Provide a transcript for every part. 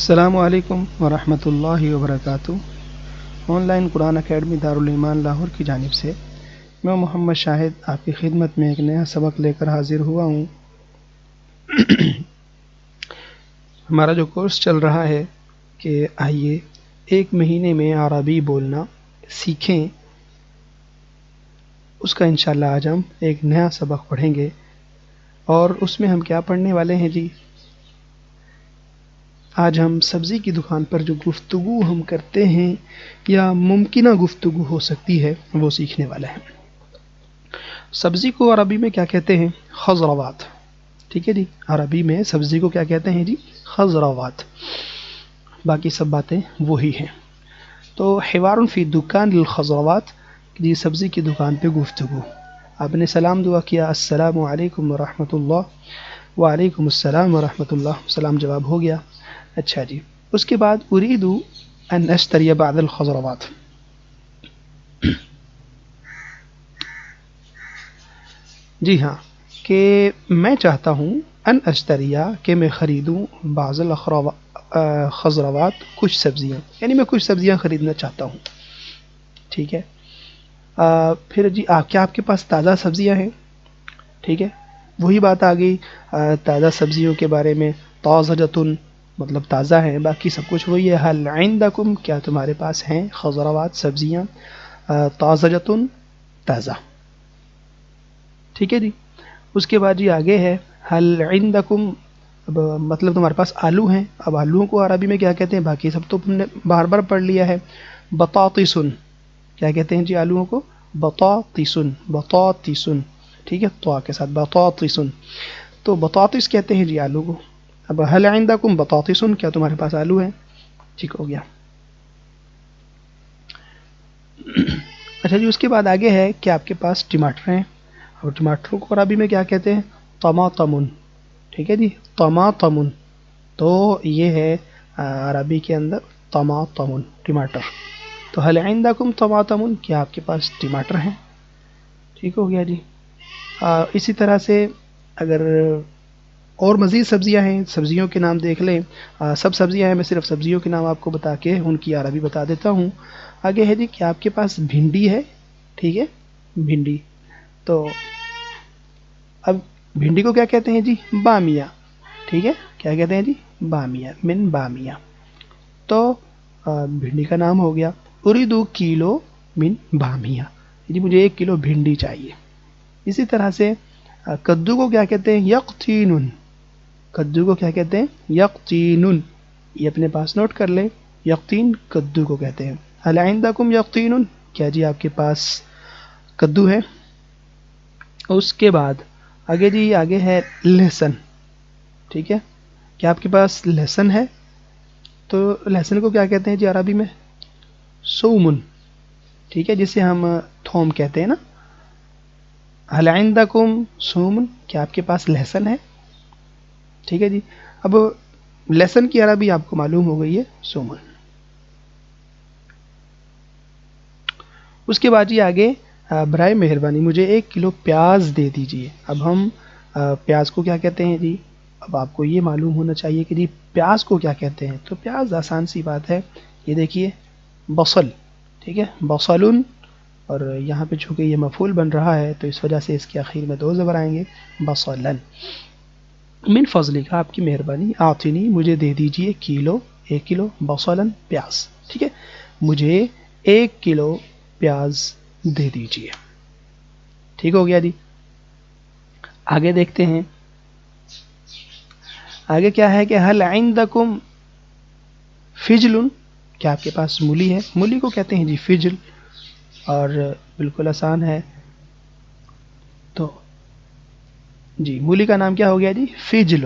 السلام علیکم ورحمۃ اللہ وبرکاتہ۔ Online Quran academy Darul-Iman Lahore کی جانب سے میں محمد شاہد آپ کی خدمت میں ایک نیا سبق لے کر حاضر ہوا ہوں۔ ہمارا جو کورس چل رہا ہے کہ آئیے ایک مہینے میں عربی بولنا سیکھیں، اس کا انشاءاللہ آج ہم ایک نیا سبق پڑھیں گے۔ اور اس میں ہم کیا پڑھنے والے ہیں جی؟ آج ہم سبزی کی دکان پر جو گفتگو ہم کرتے ہیں یا ممکنہ گفتگو ہو سکتی ہے وہ سیکھنے والے ہیں۔ سبزی کو عربی میں کیا کہتے ہیں؟ خضروات۔ ٹھیک ہے جی، عربی میں سبزی کو کیا کہتے ہیں جی؟ خضروات۔ باقی سب باتیں وہی ہیں۔ تو حوار فی دکان الخضروات، جی سبزی کی دکان پہ گفتگو۔ آپ نے سلام دعا کیا، السلام علیکم ورحمۃ اللہ، وعلیکم السلام ورحمۃ اللہ، سلام جواب ہو گیا۔ اچھا جی، اس کے بعد اريد ان اشتری بعض الخضروات، جی ہاں، کہ میں چاہتا ہوں ان اشتریا، کہ میں خریدوں بعض الخضروات، کچھ سبزیاں، یعنی میں کچھ سبزیاں خریدنا چاہتا ہوں۔ ٹھیک ہے، پھر جی کیا آپ کے پاس تازہ سبزیاں ہیں؟ ٹھیک ہے، وہی بات آ گئی تازہ سبزیوں کے بارے میں، طازجۃ مطلب تازہ ہیں، باقی سب کچھ وہی ہے۔ حل عندکم، کیا تمہارے پاس ہیں خضروات سبزیاں طازجۃ تازہ؟ ٹھیک ہے جی، اس کے بعد جی آگے ہے حل عندکم، اب مطلب تمہارے پاس آلو ہیں۔ اب آلوؤں کو عربی میں کیا کہتے ہیں؟ باقی سب تو تم نے بار بار پڑھ لیا ہے۔ بطاطسن، کیا کہتے ہیں جی آلوؤں کو؟ بطاطسن، بطاطسن، ٹھیک ہے، تو کے ساتھ بطاطسن، تو بطاطس کہتے ہیں جی آلو کو۔ اب حل عندکم بطاطسن، کیا تمہارے پاس آلو ہیں؟ ٹھیک ہو گیا۔ اچھا جی، اس کے بعد آگے ہے کہ آپ کے پاس ٹماٹر ہیں، اور ٹماٹروں کو عربی میں کیا کہتے ہیں؟ طماطمن۔ ٹھیک ہے جی، طماطمن، تو یہ ہے عربی کے اندر طماطمن، ٹماٹر۔ تو حل عندکم طماطمن، کیا آپ کے پاس ٹماٹر ہیں؟ ٹھیک ہو گیا جی۔ اسی طرح سے اگر اور مزید سبزیاں ہیں، سبزیوں کے نام دیکھ لیں، سب سبزیاں ہیں، میں صرف سبزیوں کے نام آپ کو بتا کے ان کی عربی بتا دیتا ہوں۔ آگے ہے جی کہ آپ کے پاس بھنڈی ہے، ٹھیک ہے، بھنڈی، تو اب بھنڈی کو کیا کہتے ہیں جی؟ بامیہ۔ ٹھیک ہے، کیا کہتے ہیں جی؟ بامیہ، من بامیہ، تو بھنڈی کا نام ہو گیا۔ اریدو کلو من بامیہ، جی مجھے 1 کلو بھنڈی چاہیے۔ اسی طرح سے کدو کو کیا کہتے ہیں؟ یقطینن، کدو کو کیا کہتے ہیں؟ یقطینن، یہ اپنے پاس نوٹ کر لیں، یقطین کدو کو کہتے ہیں۔ حل عندکم یقطینن، کیا جی آپ کے پاس کدو ہے؟ اس کے بعد آگے جی آگے ہے لہسن۔ ٹھیک ہے، کیا آپ کے پاس لہسن ہے؟ تو لہسن کو کیا کہتے ہیں جی عربی میں؟ سومن، ٹھیک ہے، جسے ہم تھوم کہتے ہیں نا۔ حل عندکم سومن، کیا آپ کے پاس لہسن ہے؟ ٹھیک ہے جی، اب لہسن کی عربی آپ کو معلوم ہو گئی ہے، سومن۔ اس کے بعد جی آگے برائے مہربانی مجھے 1 کلو پیاز دے دیجئے۔ اب ہم پیاز کو کیا کہتے ہیں جی؟ اب آپ کو یہ معلوم ہونا چاہیے کہ جی پیاز کو کیا کہتے ہیں۔ تو پیاز آسان سی بات ہے، یہ دیکھیے بصل، ٹھیک ہے، بصلن، اور یہاں پہ چونکہ یہ مفعول بن رہا ہے تو اس وجہ سے اس کے آخر میں 2 زبر آئیں گے، بصلن۔ من فضلک، آپ کی مہربانی، آتنی، مجھے دے دیجئے، کلو، 1 کلو، بصلن، پیاز، ٹھیک ہے، مجھے 1 کلو پیاز دے دیجئے۔ ٹھیک ہو گیا جی۔ آگے دیکھتے ہیں، آگے کیا ہے کہ حل عندکم فجل، کیا آپ کے پاس مولی ہے؟ مولی کو کہتے ہیں جی فجل، اور بالکل آسان ہے، تو جی مولی کا نام کیا ہو گیا جی؟ فجل۔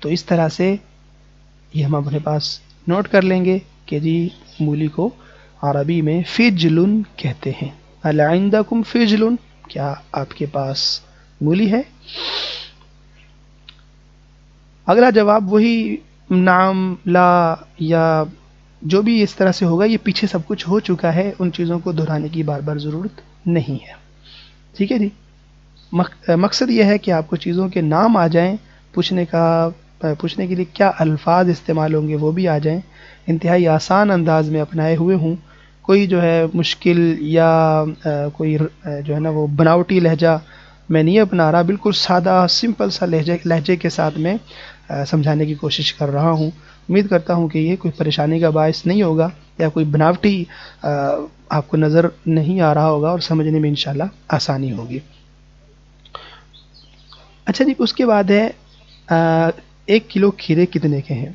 تو اس طرح سے یہ ہم اپنے پاس نوٹ کر لیں گے کہ جی مولی کو عربی میں فجل کہتے ہیں۔ حل عندکم فجل، کیا آپ کے پاس مولی ہے؟ اگلا جواب وہی نعم، لا، یا جو بھی اس طرح سے ہوگا، یہ پیچھے سب کچھ ہو چکا ہے، ان چیزوں کو دہرانے کی بار بار ضرورت نہیں ہے۔ ٹھیک ہے جی، مقصد یہ ہے کہ آپ کو چیزوں کے نام آ جائیں، پوچھنے کا پوچھنے کے لیے کیا الفاظ استعمال ہوں گے وہ بھی آ جائیں. انتہائی آسان انداز میں اپنائے ہوئے ہوں. کوئی جو ہے مشکل یا کوئی جو ہے نا وہ بناوٹی لہجہ میں نہیں اپنا رہا. بالکل سادہ سمپل سا لہجے کے ساتھ میں سمجھانے کی کوشش کر رہا ہوں. امید کرتا ہوں کہ یہ کوئی پریشانی کا باعث نہیں ہوگا یا کوئی بناوٹی آپ کو نظر نہیں آ رہا ہوگا اور سمجھنے میں انشاءاللہ آسانی ہوگی. اچھا جی، اس کے بعد ہے 1 کلو کھیرے کتنے کے ہیں.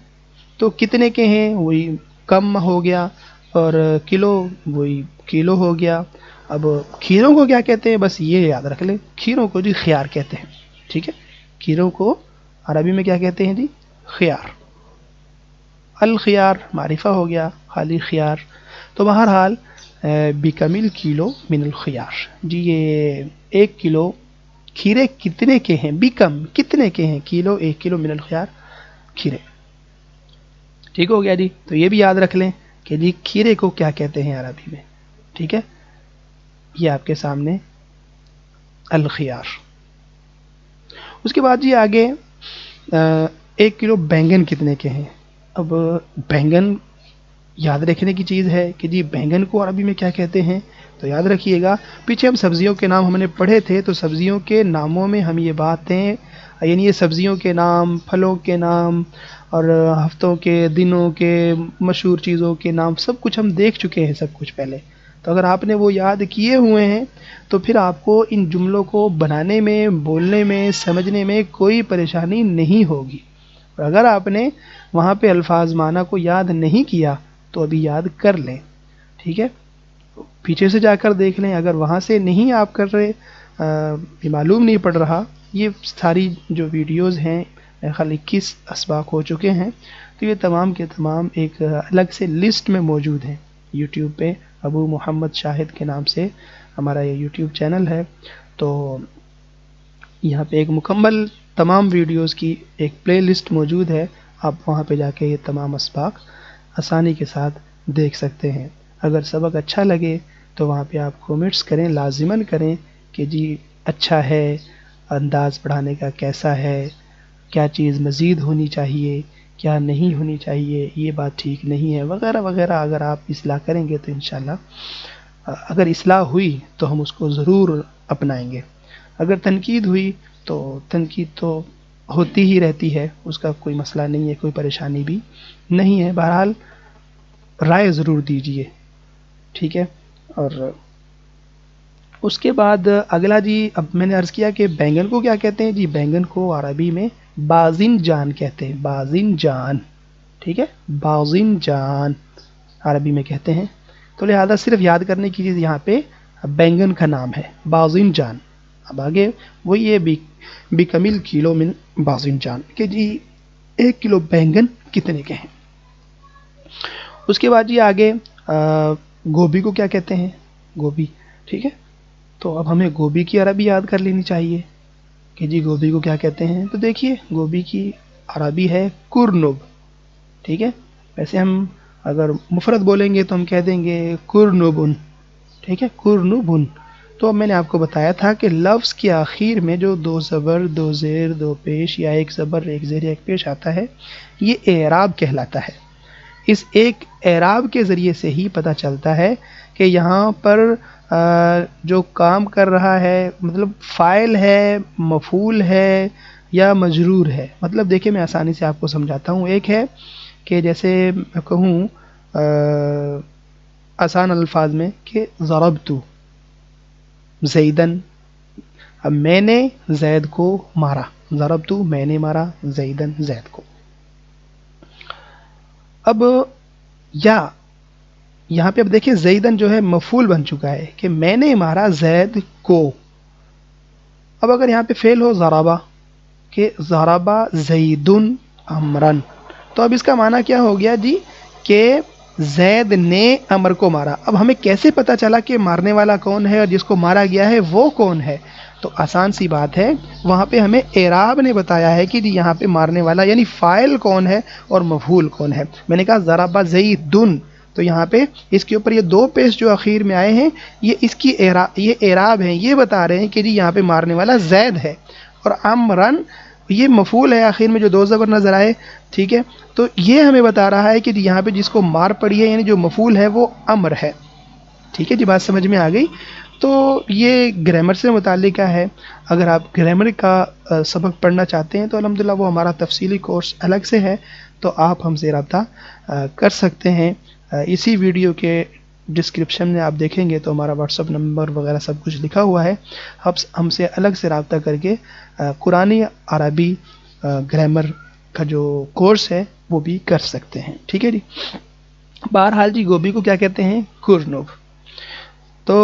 تو کتنے کے ہیں وہی کم ہو گیا اور کلو وہی کلو ہو گیا. اب کھیروں کو کیا کہتے ہیں بس یہ یاد رکھ لیں. کھیروں کو جی خیار کہتے ہیں. ٹھیک ہے، کھیروں کو عربی میں کیا کہتے ہیں جی؟ خیار. الخیار معرفہ ہو گیا، خالی خیار. تو بہرحال بکمل کلو من الخیار. جی یہ 1 کلو کھیرے کتنے کے ہیں؟ بیکم کتنے کے ہیں؟ کلو 1 کلو من الخيار کھیرے. ٹھیک ہو گیا جی. تو یہ بھی یاد رکھ لیں کہ جی کھیرے کو کیا کہتے ہیں عربی میں. ٹھیک ہے، یہ آپ کے سامنے الخيار. اس کے بعد جی آگے 1 کلو بینگن کتنے کے ہیں. اب بینگن یاد رکھنے کی چیز ہے کہ جی بینگن کو عربی میں کیا کہتے ہیں. تو یاد رکھیے گا، پیچھے ہم سبزیوں کے نام ہم نے پڑھے تھے، تو سبزیوں کے ناموں میں ہم یہ باتیں یعنی یہ سبزیوں کے نام، پھلوں کے نام اور ہفتوں کے، دنوں کے، مشہور چیزوں کے نام سب کچھ ہم دیکھ چکے ہیں سب کچھ پہلے. تو اگر آپ نے وہ یاد کیے ہوئے ہیں تو پھر آپ کو ان جملوں کو بنانے میں، بولنے میں، سمجھنے میں کوئی پریشانی نہیں ہوگی. اور اگر آپ نے وہاں پہ الفاظ معنی کو یاد نہیں کیا تو ابھی یاد کر لیں. ٹھیک ہے، پیچھے سے جا کر دیکھ لیں. اگر وہاں سے نہیں آپ کر رہے، معلوم نہیں پڑ رہا، یہ ساری جو ویڈیوز ہیں میرے خیال 21 اسباق ہو چکے ہیں، تو یہ تمام کے تمام ایک الگ سے لسٹ میں موجود ہیں یوٹیوب پہ. ابو محمد شاہد کے نام سے ہمارا یہ یوٹیوب چینل ہے. تو یہاں پہ ایک مکمل تمام ویڈیوز کی ایک پلے لسٹ موجود ہے. آپ وہاں پہ جا کے یہ تمام اسباق آسانی کے ساتھ دیکھ سکتے ہیں. اگر سبق اچھا لگے تو وہاں پہ آپ کومنٹس کریں، لازماً کریں کہ جی اچھا ہے، انداز پڑھانے کا کیسا ہے، کیا چیز مزید ہونی چاہیے، کیا نہیں ہونی چاہیے، یہ بات ٹھیک نہیں ہے وغیرہ وغیرہ. اگر آپ اصلاح کریں گے تو انشاءاللہ اگر اصلاح ہوئی تو ہم اس کو ضرور اپنائیں گے. اگر تنقید ہوئی تو تنقید تو ہوتی ہی رہتی ہے، اس کا کوئی مسئلہ نہیں ہے، کوئی پریشانی بھی نہیں ہے. بہرحال رائے ضرور دیجیے. ٹھیک ہے. اور اس کے بعد اگلا جی، اب میں نے عرض کیا کہ بینگن کو کیا کہتے ہیں جی. بینگن کو عربی میں باذن جان کہتے ہیں. باذن جان. ٹھیک ہے، باذن جان عربی میں کہتے ہیں. تو لہذا صرف یاد کرنے کی چیز یہاں پہ بینگن کا نام ہے باذن جان. اب آگے وہ یہ بکمل کلو من باذن جان کہ جی 1 کلو بینگن کتنے کے ہیں. اس کے بعد جی آگے گوبھی کو کیا کہتے ہیں. گوبھی. ٹھیک ہے، تو اب ہمیں گوبھی کی عربی یاد کر لینی چاہیے کہ جی گوبھی کو کیا کہتے ہیں. تو دیکھیے گوبھی کی عربی ہے کرنب. ٹھیک ہے، ویسے ہم اگر مفرد بولیں گے تو ہم کہہ دیں گے کرنبن. ٹھیک ہے، کرنبن. تو اب میں نے آپ کو بتایا تھا کہ لفظ کے آخر میں جو 2 زبر 2 زیر 2 پیش یا 1 زبر 1 زیر 1 پیش آتا ہے یہ اعراب کہلاتا ہے. اس ایک اعراب کے ذریعے سے ہی پتہ چلتا ہے کہ یہاں پر جو کام کر رہا ہے مطلب فاعل ہے، مفعول ہے یا مجرور ہے. مطلب دیکھیں میں آسانی سے آپ کو سمجھاتا ہوں. ایک ہے کہ جیسے میں کہوں آسان الفاظ میں کہ ضربت زیدن. اب میں نے زید کو مارا. ضربت میں نے مارا زیدن زید کو. اب یا یہاں پہ اب دیکھیں زیدن جو ہے مفعول بن چکا ہے کہ میں نے مارا زید کو. اب اگر یہاں پہ فعل ہو ضربہ کہ ضربہ زیدن امرن، تو اب اس کا معنی کیا ہو گیا جی کہ زید نے امر کو مارا. اب ہمیں کیسے پتا چلا کہ مارنے والا کون ہے اور جس کو مارا گیا ہے وہ کون ہے؟ تو آسان سی بات ہے، وہاں پہ ہمیں اعراب نے بتایا ہے کہ جی یہاں پہ مارنے والا یعنی فاعل کون ہے اور مفعول کون ہے. میں نے کہا ضربہ زیدن، تو یہاں پہ اس کے اوپر یہ 2 پیش جو اخیر میں آئے ہیں یہ اس کی یہ اعراب ہیں، یہ بتا رہے ہیں کہ جی یہاں پہ مارنے والا زید ہے. اور امرن یہ مفعول ہے آخر میں جو دو زبر نظر آئے، ٹھیک ہے. تو یہ ہمیں بتا رہا ہے کہ یہاں پہ جس کو مار پڑی ہے، یعنی جو مفعول ہے وہ امر ہے. ٹھیک ہے جی، بات سمجھ میں آ گئی. تو یہ گرامر سے متعلق ہے. اگر آپ گرامر کا سبق پڑھنا چاہتے ہیں تو الحمدللہ وہ ہمارا تفصیلی کورس الگ سے ہے، تو آپ ہم سے رابطہ کر سکتے ہیں. اسی ویڈیو کے ڈسکرپشن میں آپ دیکھیں گے تو ہمارا واٹس اپ نمبر وغیرہ سب کچھ لکھا ہوا ہے. ہم سے الگ سے رابطہ کر کے قرآنی عربی گرامر کا جو کورس ہے وہ بھی کر سکتے ہیں. ٹھیک ہے جی. بہرحال جی، گوبھی کو کیا کہتے ہیں؟ کرنب. تو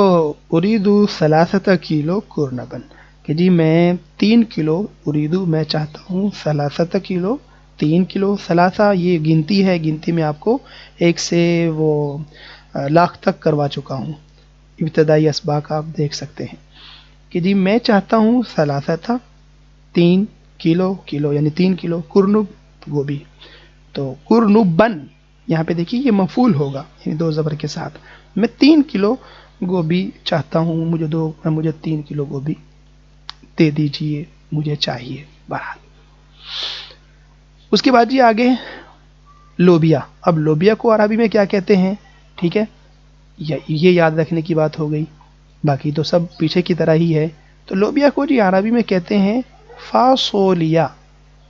اریدو ثلاثت کلو کرنبن، کہ جی میں 3 کلو، اریدو میں چاہتا ہوں، ثلاثت کلو 3 کلو. ثلاثہ یہ گنتی ہے، گنتی میں آپ کو 1 سے وہ لاکھ تک کروا چکا ہوں. ابتدائی اسباق آپ دیکھ سکتے ہیں کہ جی میں چاہتا ہوں ثلاثت 3 کلو، کلو یعنی 3 کلو، کرنب گوبھی. تو کرنبن یہاں پہ دیکھیے یہ مفعول ہوگا، یعنی دو زبر کے ساتھ. میں 3 کلو گوبھی چاہتا ہوں، مجھے 3 کلو گوبھی دے دیجئے، مجھے چاہیے. بہرحال اس کے بعد جی آگے لوبیا. اب لوبیا کو عربی میں کیا کہتے ہیں؟ ٹھیک ہے، یہ یاد رکھنے کی بات ہو گئی، باقی تو سب پیچھے کی طرح ہی ہے. تو لوبیا کو جی عربی میں کہتے ہیں فاصولیا.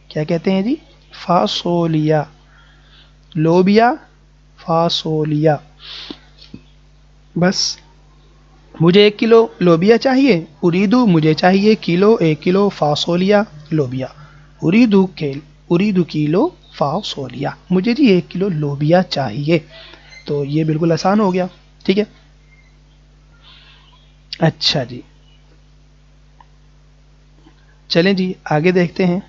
کیا کہتے ہیں جی؟ فاصولیا. لوبیا، فاصولیا. بس مجھے 1 کلو لوبیا چاہیے، اریدو مجھے چاہیے کلو، 1 کلو فاصولیا لوبیا. اریدو کلو فاصولیا، مجھے جی 1 کلو لوبیا چاہیے. تو یہ بالکل آسان ہو گیا. ٹھیک ہے. اچھا جی، چلیں جی آگے دیکھتے ہیں.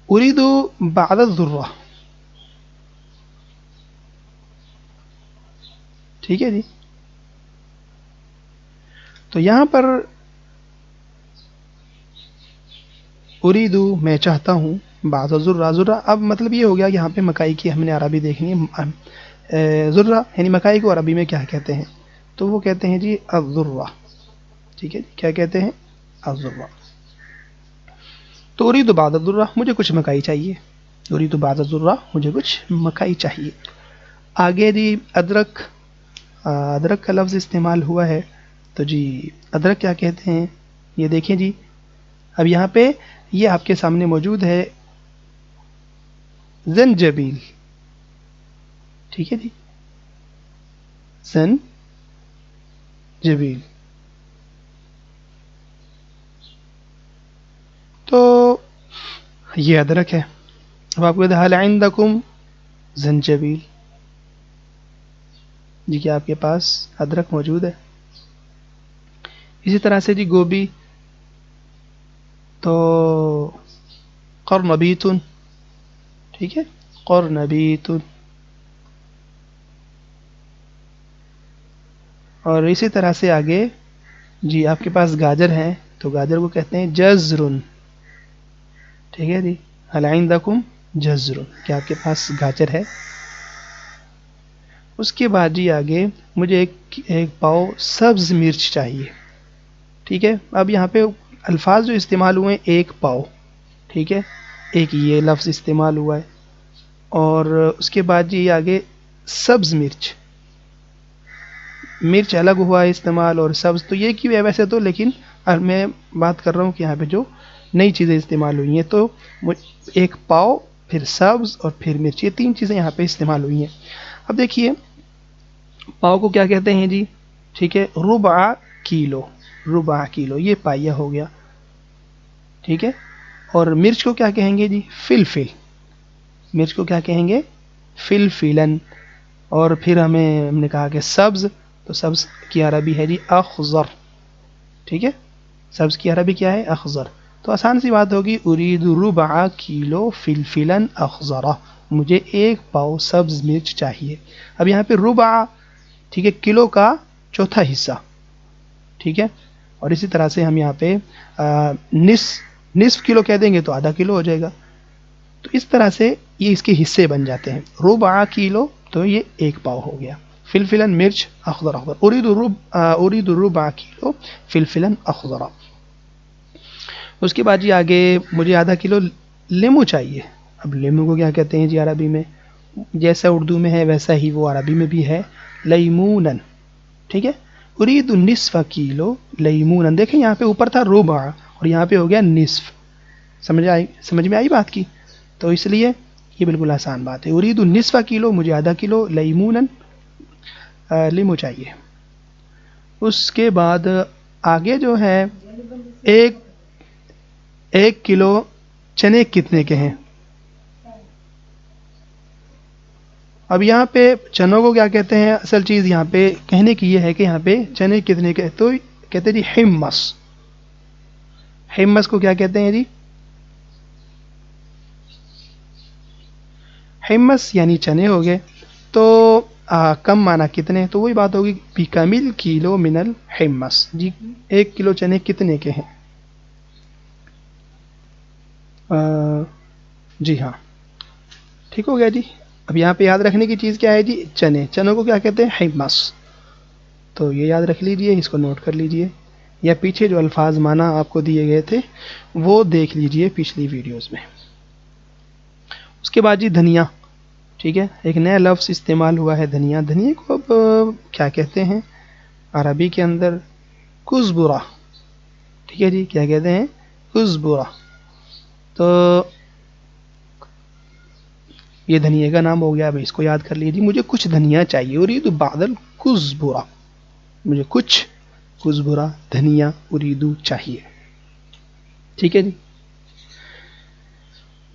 اریدو بعد الذرہ. ٹھیک ہے جی. تو یہاں پر اریدو میں چاہتا ہوں، بعد ذرہ. ذرہ اب مطلب یہ ہو گیا، یہاں پہ مکائی کی ہم نے عربی دیکھنی ہے. ذرہ یعنی مکائی کو عربی میں کیا کہتے ہیں؟ تو وہ کہتے ہیں جی الذرہ. ٹھیک ہے، کیا کہتے ہیں؟ الذرہ. تو اریدو بعد الذرہ، مجھے کچھ مکائی چاہیے. اریدو بعد الذرہ، مجھے کچھ مکائی چاہیے. آگے جی ادرک. ادرک کا لفظ استعمال ہوا ہے، تو جی ادرک کیا کہتے ہیں؟ یہ دیکھیں جی، اب یہاں پہ یہ آپ کے سامنے موجود ہے زنجبیل. ٹھیک ہے جی، زنجبیل. تو یہ ادرک ہے. اب آپ کو کہتے ہیں حل عندکم زنجبیل، جی کیا آپ کے پاس ادرک موجود ہے؟ اسی طرح سے جی گوبھی، تو قرنبیتن. ٹھیک ہے، قرنبیتن. اور اسی طرح سے آگے جی آپ کے پاس گاجر ہیں، تو گاجر کو کہتے ہیں جزرن. ٹھیک ہے جی، حل عندکم جزرن، کیا آپ کے پاس گاجر ہے؟ اس کے بعد جی آگے مجھے ایک پاؤ سبز مرچ چاہیے. ٹھیک ہے. اب یہاں پہ الفاظ جو استعمال ہوئے ہیں، 1 پاؤ. ٹھیک ہے، ایک یہ لفظ استعمال ہوا ہے. اور اس کے بعد جی آگے سبز مرچ، مرچ الگ ہوا ہے استعمال، اور سبز تو یہ کی ہے ویسے تو، لیکن میں بات کر رہا ہوں کہ یہاں پہ جو نئی چیزیں استعمال ہوئی ہیں، تو 1 پاؤ، پھر سبز اور پھر مرچ، یہ 3 چیزیں یہاں پہ استعمال ہوئی ہیں. اب دیکھیے پاؤ کو کیا کہتے ہیں جی؟ ٹھیک ہے، ربع کلو. ربع کلو یہ پائیا ہو گیا. ٹھیک ہے. اور مرچ کو کیا کہیں گے جی؟ فلفل. مرچ کو کیا کہیں گے؟ فلفلن. اور پھر ہم نے کہا کہ سبز، تو سبز کی عربی ہے جی اخضر. ٹھیک ہے، سبز کی عربی کیا ہے؟ اخضر. تو آسان سی بات ہوگی ارید ربع کلو فلفلا اخضرا، مجھے 1 پاؤ سبز مرچ چاہیے. اب یہاں پہ ربع، ٹھیک ہے، کلو کا چوتھا حصہ، ٹھیک ہے. اور اسی طرح سے ہم یہاں پہ نصف کلو کہہ دیں گے تو آدھا کلو ہو جائے گا. تو اس طرح سے یہ اس کے حصے بن جاتے ہیں. ربع کلو تو یہ 1 پاؤ ہو گیا. فلفلاً مرچ اخضر اخضر، ارید ربع کلو فلفلاً اخضرا. اس کے بعد جی آگے مجھے آدھا کلو لیمو چاہیے. اب لیمو کو کیا کہتے ہیں جی عربی میں؟ جیسا اردو میں ہے ویسا ہی وہ عربی میں بھی ہے، لیمونن. ٹھیک ہے، ارید نصف کلو لیمونن. دیکھیں یہاں پہ اوپر تھا ربع اور یہاں پہ ہو گیا نصف. سمجھ میں آئی بات کی؟ تو اس لیے یہ بالکل آسان بات ہے. ارید نصف کلو، مجھے آدھا کلو لیمونن، لیمو چاہیے. اس کے بعد آگے جو ہے ایک کلو چنے کتنے کے ہیں؟ اب یہاں پہ چنوں کو کیا کہتے ہیں؟ اصل چیز یہاں پہ کہنے کی یہ ہے کہ یہاں پہ چنے کتنے کے، تو کہتے ہیں جی حمص. حمص کو کیا کہتے ہیں جی؟ حمص یعنی چنے ہو گئے. تو کم معنی کتنے، تو وہی بات ہوگی بکامل کلو من الحمص. جی 1 کلو چنے کتنے کے ہیں؟ جی ہاں، ٹھیک ہو گیا جی. اب یہاں پہ یاد رکھنے کی چیز کیا ہے جی؟ چنوں کو کیا کہتے ہیں؟ حمص. تو یہ یاد رکھ لیجئے، اس کو نوٹ کر لیجئے، یا پیچھے جو الفاظ معنی آپ کو دیے گئے تھے وہ دیکھ لیجئے پچھلی ویڈیوز میں. اس کے بعد جی دھنیا. ٹھیک ہے، ایک نیا لفظ استعمال ہوا ہے دھنیا. دھنیا کو اب کیا کہتے ہیں عربی کے اندر؟ کزبرہ. ٹھیک ہے جی، کیا کہتے ہیں؟ کزبرہ. تو یہ دھنیا کا نام ہو گیا. اب اس کو یاد کر لیجیے، مجھے کچھ دھنیا چاہیے. ارید بعض الکزبرہ، مجھے کچھ کزبرہ دھنیا اریدو چاہیے. ٹھیک ہے جی.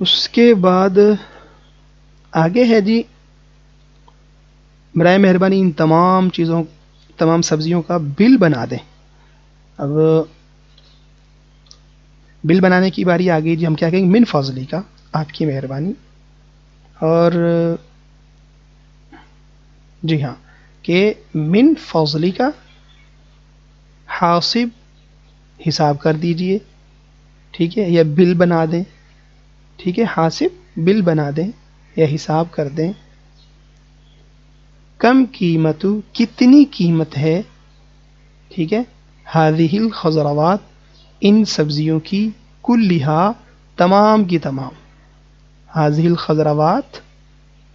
اس کے بعد آگے ہے جی برائے مہربانی ان تمام سبزیوں کا بل بنا دیں. اب بل بنانے کی باری آ گئی جی. ہم کیا کہیں گے؟ من فضلی کا، آپ کی مہربانی. اور جی ہاں، کہ من فضلی کا حاسب حساب کر دیجئے. ٹھیک ہے، یا بل بنا دیں. ٹھیک ہے، حاسب بل بنا دیں یا حساب کر دیں. کم قیمت، کتنی قیمت ہے. ٹھیک ہے، هذه الخضروات، ان سبزیوں کی، کلھا، تمام کی تمام. هذه الخضروات،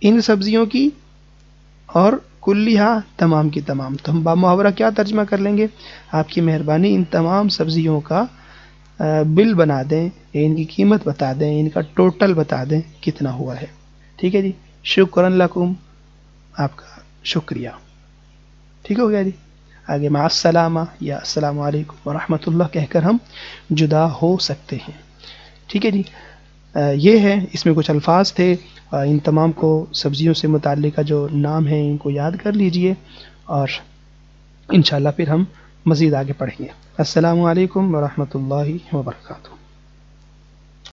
ان سبزیوں کی، اور کلھا، تمام کی تمام. تو ہم بامحاورہ کیا ترجمہ کر لیں گے؟ آپ کی مہربانی ان تمام سبزیوں کا بل بنا دیں، ان کی قیمت بتا دیں، ان کا ٹوٹل بتا دیں کتنا ہوا ہے. ٹھیک ہے جی. شکرا لکم، آپ کا شکریہ. ٹھیک ہو گیا جی. آگے مع السلامہ یا السلام علیکم ورحمۃ اللہ کہہ کر ہم جدا ہو سکتے ہیں. ٹھیک ہے جی. یہ ہے، اس میں کچھ الفاظ تھے. ان تمام کو سبزیوں سے متعلقہ جو نام ہیں ان کو یاد کر لیجئے، اور انشاءاللہ پھر ہم مزید آگے پڑھیں گے. السلام علیکم ورحمۃ اللہ وبرکاتہ.